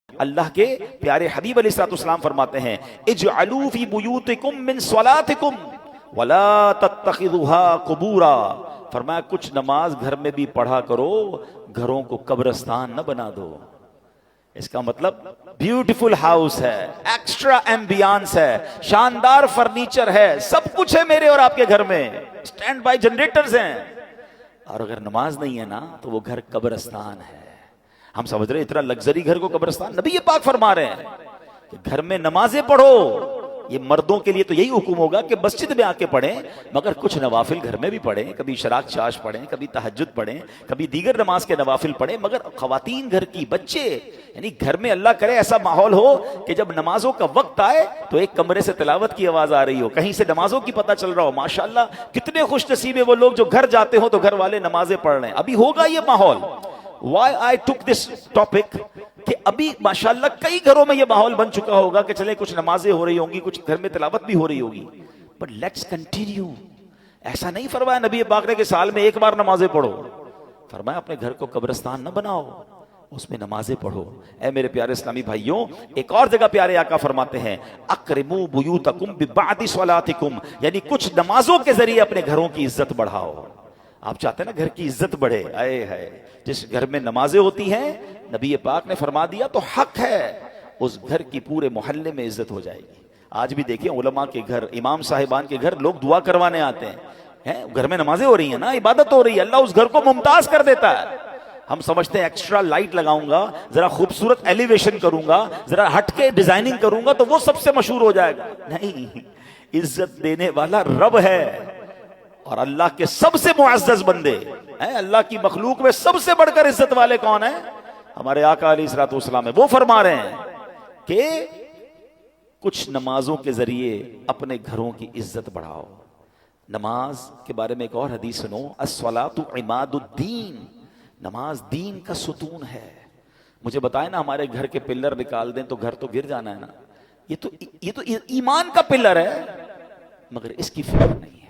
اللہ کے پیارے حبیب علیہ الصلوۃ والسلام فرماتے ہیں اجعلوا فی بیوتکم من صلاتکم ولا تتخذوها قبورا، فرمایا کچھ نماز گھر میں بھی پڑھا کرو، گھروں کو قبرستان نہ بنا دو۔ اس کا مطلب بیوٹیفل ہاؤس ہے، ایکسٹرا ایمبیانس ہے، شاندار فرنیچر ہے، سب کچھ ہے میرے اور آپ کے گھر میں، سٹینڈ بائی جنریٹرز ہیں، اور اگر نماز نہیں ہے نا تو وہ گھر قبرستان ہے۔ ہم سمجھ رہے اتنا لگزری گھر کو قبرستان، نبی پاک فرما رہے ہیں کہ گھر میں نمازیں پڑھو۔ یہ مردوں کے لیے تو یہی حکم ہوگا کہ مسجد میں آ کے پڑھیں، مگر کچھ نوافل گھر میں بھی پڑھیں، کبھی شراق چاش پڑھیں، کبھی تہجد پڑھیں، کبھی دیگر نماز کے نوافل پڑھیں، مگر خواتین گھر کی، بچے، یعنی گھر میں اللہ کرے ایسا ماحول ہو کہ جب نمازوں کا وقت آئے تو ایک کمرے سے تلاوت کی آواز آ رہی ہو، کہیں سے نمازوں کی پتہ چل رہا ہو۔ ماشاءاللہ کتنے خوش نصیب ہیں وہ لوگ جو گھر جاتے ہو تو گھر والے نمازیں پڑھ رہے ہیں۔ ابھی ہوگا یہ ماحول۔ Why I took this topic کہ ابھی ماشاءاللہ کئی گھروں میں یہ ماحول بن چکا ہوگا کہ چلے کچھ نمازیں ہو رہی ہوں گی، کچھ گھر میں تلاوت بھی ہو رہی ہوگی، but let's continue۔ ایسا نہیں فرمایا نبی پاک نے کہ سال میں ایک بار نمازیں پڑھو، فرمایا اپنے گھر کو قبرستان نہ بناؤ، اس میں نمازیں پڑھو۔ اے میرے پیارے اسلامی بھائیوں، ایک اور جگہ پیارے آقا فرماتے ہیں اکرموا بیوتکم ببعد صلاتکم، یعنی کچھ نمازوں کے ذریعے اپنے گھروں کی عزت بڑھاؤ۔ آپ چاہتے ہیں نا گھر کی عزت بڑھے، آئے ہے جس گھر میں نمازیں ہوتی ہیں نبی پاک نے فرما دیا تو حق ہے اس گھر کی پورے محلے میں عزت ہو جائے گی۔ آج بھی دیکھیں علماء کے گھر، امام صاحبان کے گھر لوگ دعا کروانے آتے ہیں، گھر میں نمازیں ہو رہی ہیں نا، عبادت ہو رہی ہے، اللہ اس گھر کو ممتاز کر دیتا ہے۔ ہم سمجھتے ہیں ایکسٹرا لائٹ لگاؤں گا، ذرا خوبصورت ایلیویشن کروں گا، ذرا ہٹ کے ڈیزائننگ کروں گا تو وہ سب سے مشہور ہو جائے گا۔ نہیں، عزت دینے والا رب ہے، اور اللہ کے سب سے معزز بندے ہیں، اللہ کی مخلوق میں سب سے بڑھ کر عزت والے کون ہیں؟ ہمارے آقا علیہ الصلوۃ والسلام ہے۔ وہ فرما رہے ہیں کہ کچھ نمازوں کے ذریعے اپنے گھروں کی عزت بڑھاؤ۔ نماز کے بارے میں ایک اور حدیث سنو، الصلاۃ عماد الدین، نماز دین کا ستون ہے۔ مجھے بتائیں نا، ہمارے گھر کے پلر نکال دیں تو گھر تو گر جانا ہے نا، یہ تو ایمان کا پلر ہے، مگر اس کی فکر نہیں ہے۔